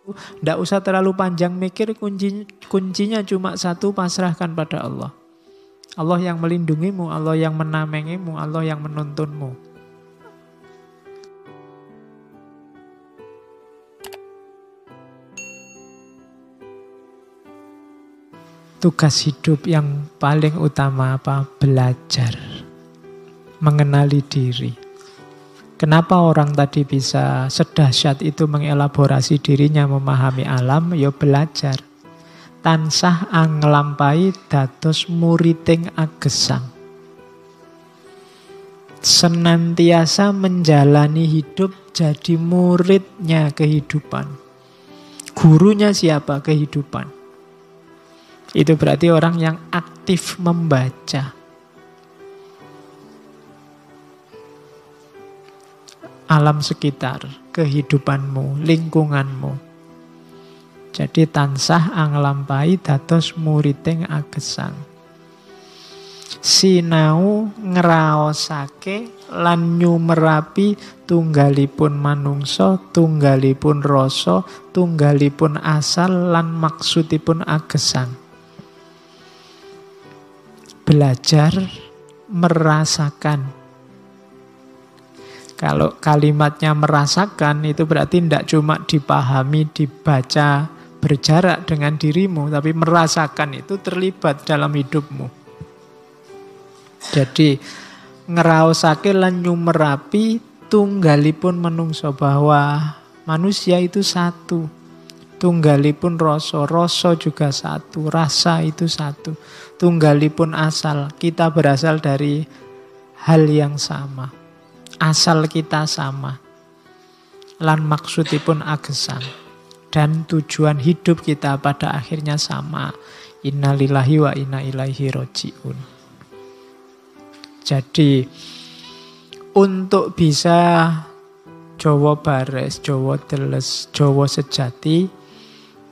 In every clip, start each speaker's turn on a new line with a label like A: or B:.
A: Tidak usah terlalu panjang mikir, kuncinya cuma satu, pasrahkan pada Allah. Allah yang melindungimu, Allah yang menamengimu, Allah yang menuntunmu. Tugas hidup yang paling utama apa? Belajar. Mengenali diri. Kenapa orang tadi bisa sedahsyat itu mengelaborasi dirinya, memahami alam? Ya belajar. Tansah anglampai dados muriting agesang. Senantiasa menjalani hidup jadi muridnya kehidupan. Gurunya siapa? Kehidupan. Itu berarti orang yang aktif membaca. Alam sekitar, kehidupanmu, lingkunganmu. Jadi tansah anglampai dados muriting agesang. Sinau ngraosake lan nyumerapi tunggalipun manungsa, tunggalipun rasa, tunggalipun asal lan maksudipun agesang. Belajar merasakan. Kalau kalimatnya merasakan itu berarti tidak cuma dipahami, dibaca, berjarak dengan dirimu, tapi merasakan itu terlibat dalam hidupmu. Jadi ngeraosake lan nyumerapi tunggalipun manungsa, bahwa manusia itu satu. Tunggalipun rasa, rasa juga satu, rasa itu satu. Tunggalipun asal, kita berasal dari hal yang sama. Asal kita sama. Lan maksudipun agesang. Dan tujuan hidup kita pada akhirnya sama. Innalillahi wa inna ilaihi roji'un. Jadi untuk bisa Jawa bares, Jawa teles, Jawa sejati,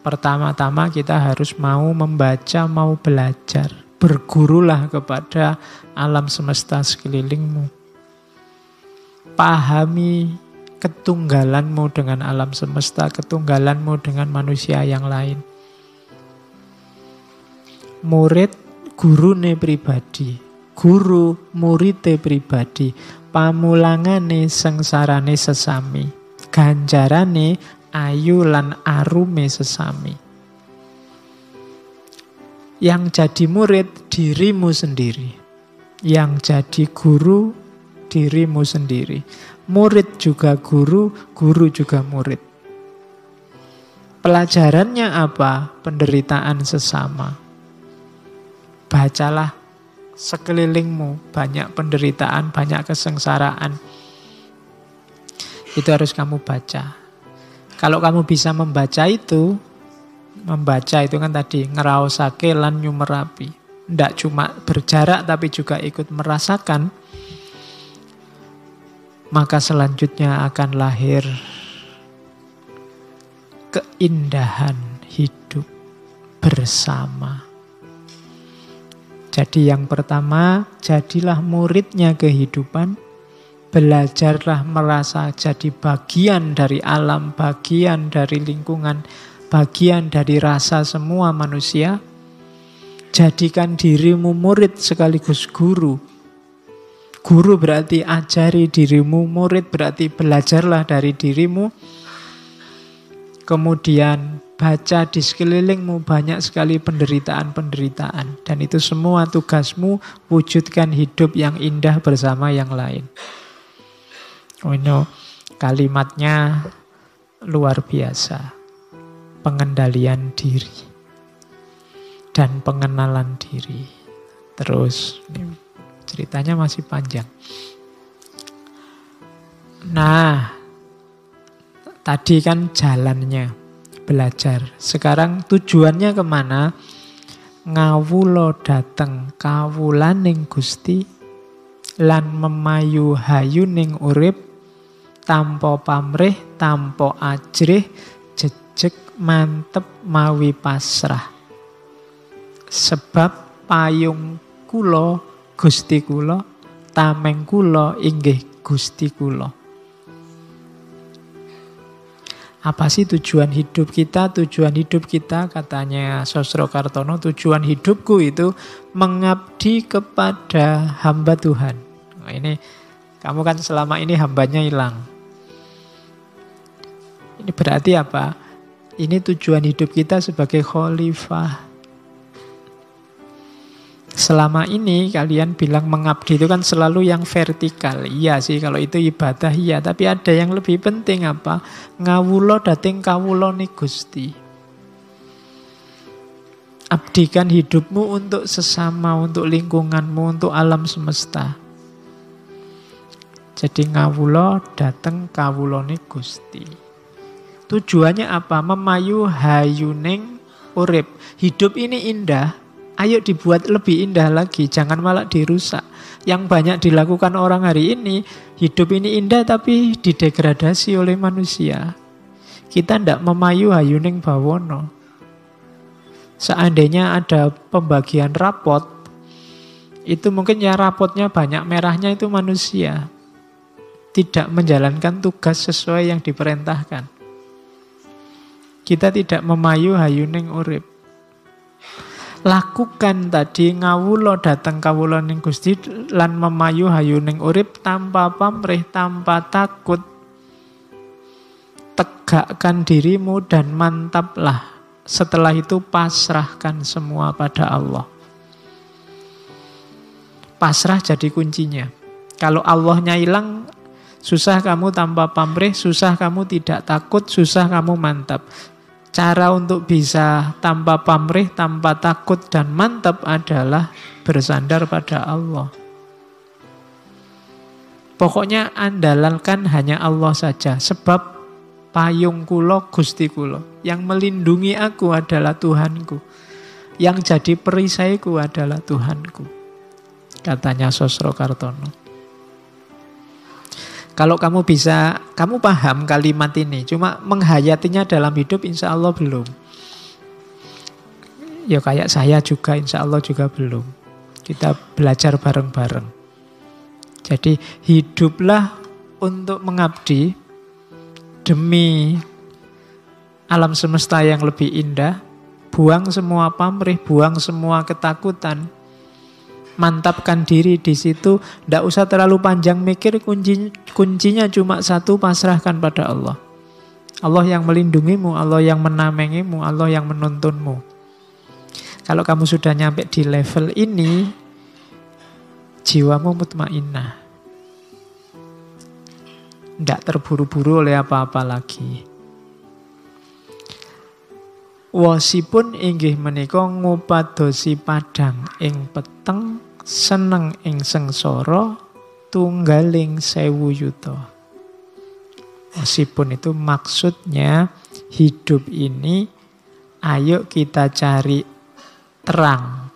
A: pertama-tama kita harus mau membaca, mau belajar. Bergurulah kepada alam semesta sekelilingmu. Pahami ketunggalanmu dengan alam semesta, ketunggalanmu dengan manusia yang lain. Murid gurune pribadi, guru murite pribadi, pamulangane sengsarane sesami, ganjarane ayu lan arume sesami. Yang jadi murid dirimu sendiri, yang jadi guru dirimu sendiri. Murid juga guru, guru juga murid. Pelajarannya apa? Penderitaan sesama. Bacalah sekelilingmu, banyak penderitaan, banyak kesengsaraan. Itu harus kamu baca. Kalau kamu bisa membaca itu kan tadi ngeraosake lan nyumerapi. Tidak cuma berjarak tapi juga ikut merasakan. Maka selanjutnya akan lahir keindahan hidup bersama. Jadi yang pertama, jadilah muridnya kehidupan. Belajarlah merasa jadi bagian dari alam, bagian dari lingkungan, bagian dari rasa semua manusia. Jadikan dirimu murid sekaligus guru. Guru berarti ajari dirimu, murid berarti belajarlah dari dirimu. Kemudian baca di sekelilingmu banyak sekali penderitaan-penderitaan. Dan itu semua tugasmu, wujudkan hidup yang indah bersama yang lain. Oh no, kalimatnya luar biasa. Pengendalian diri. Dan pengenalan diri. Terus ceritanya masih panjang. Nah, tadi kan jalannya belajar. Sekarang tujuannya kemana? Ngawulo dateng kawulaning Gusti lan memayu hayuning urip tanpa pamrih, tanpa ajrih, jejeg mantep mawi pasrah. Sebab payung kula Gusti kula, tameng kula inggih Gusti kula. Apa sih tujuan hidup kita? Tujuan hidup kita, katanya Sosrokartono, tujuan hidupku itu mengabdi kepada hamba Tuhan. Nah, ini kamu kan selama ini hambanya hilang. Ini berarti apa? Ini tujuan hidup kita sebagai khalifah. Selama ini kalian bilang mengabdi itu kan selalu yang vertikal. Iya sih, kalau itu ibadah iya. Tapi ada yang lebih penting apa? Ngawulo dating kawulone Gusti. Abdikan hidupmu untuk sesama, untuk lingkunganmu, untuk alam semesta. Jadi ngawulo dateng kawulone Gusti. Tujuannya apa? Memayu hayuning urip. Hidup ini indah. Ayo dibuat lebih indah lagi, jangan malah dirusak. Yang banyak dilakukan orang hari ini, hidup ini indah tapi didegradasi oleh manusia. Kita tidak memayu hayuning bawono. Seandainya ada pembagian rapot, itu mungkin ya rapotnya banyak merahnya itu manusia. Tidak menjalankan tugas sesuai yang diperintahkan. Kita tidak memayu hayuning urip. Lakukan tadi ngawulo dateng kawulaning Gusti lan memayu hayuning urip tanpa pamrih, tanpa takut. Tegakkan dirimu dan mantaplah. Setelah itu pasrahkan semua pada Allah. Pasrah jadi kuncinya. Kalau Allahnya hilang, susah kamu tanpa pamrih, susah kamu tidak takut, susah kamu mantap. Cara untuk bisa tanpa pamrih, tanpa takut dan mantap adalah bersandar pada Allah. Pokoknya andalkan hanya Allah saja. Sebab payung kulo Gusti kulo. Yang melindungi aku adalah Tuhanku. Yang jadi perisaiku adalah Tuhanku. Katanya Sosrokartono. Kalau kamu bisa, kamu paham kalimat ini, cuma menghayatinya dalam hidup insya Allah belum. Ya kayak saya juga insya Allah juga belum. Kita belajar bareng-bareng. Jadi hiduplah untuk mengabdi demi alam semesta yang lebih indah. Buang semua pamrih, buang semua ketakutan. Mantapkan diri di situ, tidak usah terlalu panjang mikir, kuncinya cuma satu, pasrahkan pada Allah. Allah yang melindungimu, Allah yang menamengimu, Allah yang menuntunmu. Kalau kamu sudah nyampe di level ini, jiwamu mutmainnah. Tidak terburu-buru oleh apa-apa lagi. Wasipun inggih menika ngupadosi padang ing peteng, seneng ing sengsara, tunggaling 1000 yuta. Meskipun itu maksudnya hidup ini ayo kita cari terang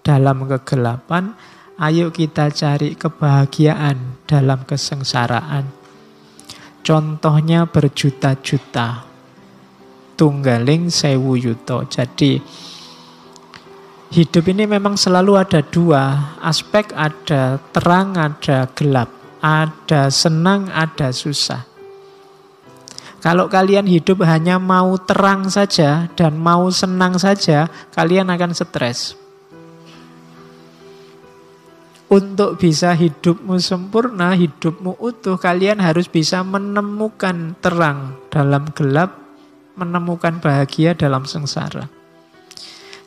A: dalam kegelapan, ayo kita cari kebahagiaan dalam kesengsaraan. Contohnya berjuta-juta, tunggaling 1000 yuta. Jadi hidup ini memang selalu ada dua aspek, ada terang, ada gelap, ada senang, ada susah. Kalau kalian hidup hanya mau terang saja dan mau senang saja, kalian akan stres. Untuk bisa hidupmu sempurna, hidupmu utuh, kalian harus bisa menemukan terang dalam gelap, menemukan bahagia dalam sengsara.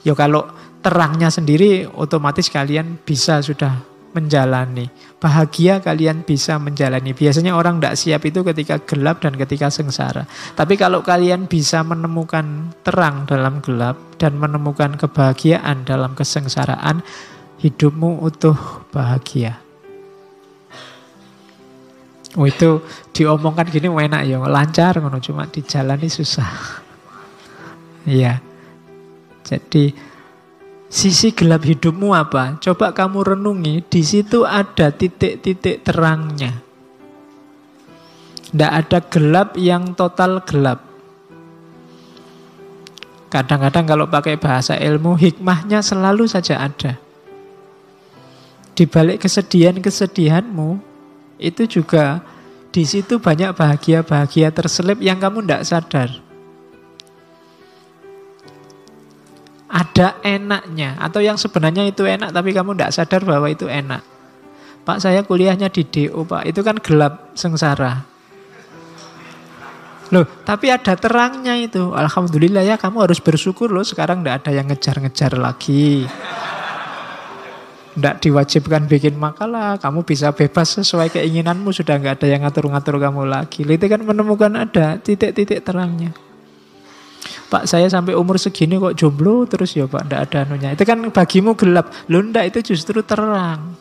A: Ya kalau terangnya sendiri otomatis kalian bisa sudah menjalani. Bahagia kalian bisa menjalani. Biasanya orang tidak siap itu ketika gelap dan ketika sengsara. Tapi kalau kalian bisa menemukan terang dalam gelap dan menemukan kebahagiaan dalam kesengsaraan, hidupmu utuh bahagia. Oh itu diomongkan gini enak ya, lancar ngono, cuma dijalani susah. Iya. Jadi sisi gelap hidupmu apa? Coba kamu renungi, di situ ada titik-titik terangnya. Tidak ada gelap yang total gelap. Kadang-kadang kalau pakai bahasa ilmu, hikmahnya selalu saja ada. Di balik kesedihan-kesedihanmu, itu juga Di situ banyak bahagia-bahagia terselip yang kamu tidak sadar. Ada enaknya, atau yang sebenarnya itu enak tapi kamu tidak sadar bahwa itu enak. Pak, saya kuliahnya di DO, Pak. Itu kan gelap sengsara. Loh, tapi ada terangnya itu. Alhamdulillah ya, kamu harus bersyukur loh. Sekarang tidak ada yang ngejar-ngejar lagi. Tidak diwajibkan bikin makalah. Kamu bisa bebas sesuai keinginanmu. Sudah nggak ada yang ngatur-ngatur kamu lagi. Itu kan menemukan ada titik-titik terangnya. Pak, saya sampai umur segini kok jomblo terus ya Pak. Tidak ada anunya. Itu kan bagimu gelap. Loh enggak, itu justru terang.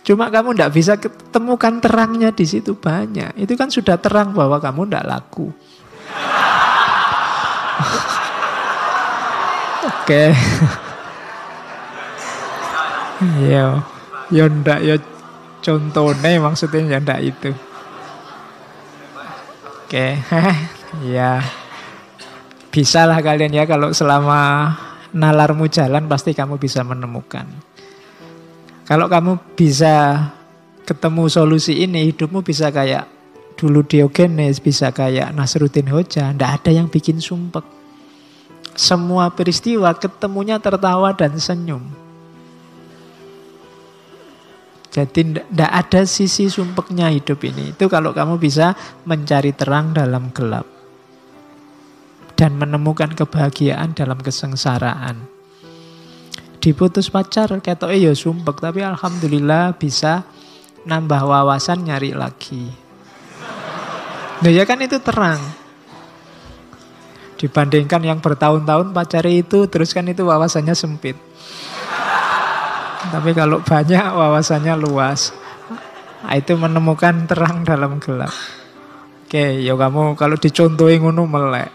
A: Cuma kamu tidak bisa ketemukan terangnya di situ banyak. Itu kan sudah terang bahwa kamu tidak laku. Oke. Ya ndak ya contohnya maksudnya ya ndak itu. Oke. Ya. Bisa lah kalian ya, kalau selama nalarmu jalan pasti kamu bisa menemukan. Kalau kamu bisa ketemu solusi ini, hidupmu bisa kayak dulu Diogenes, bisa kayak Nasruddin Hoja, ndak ada yang bikin sumpek. Semua peristiwa ketemunya tertawa dan senyum. Jadi tidak ada sisi sumpeknya hidup ini. Itu kalau kamu bisa mencari terang dalam gelap. Dan menemukan kebahagiaan dalam kesengsaraan. Diputus pacar, ketoknya ya sumpek. Tapi alhamdulillah bisa nambah wawasan, nyari lagi. Nah ya kan itu terang. Dibandingkan yang bertahun-tahun pacari itu, terus kan itu wawasannya sempit. Tapi kalau banyak wawasannya luas. Nah, itu menemukan terang dalam gelap. Oke, ya kamu kalau dicontohin ngono melek.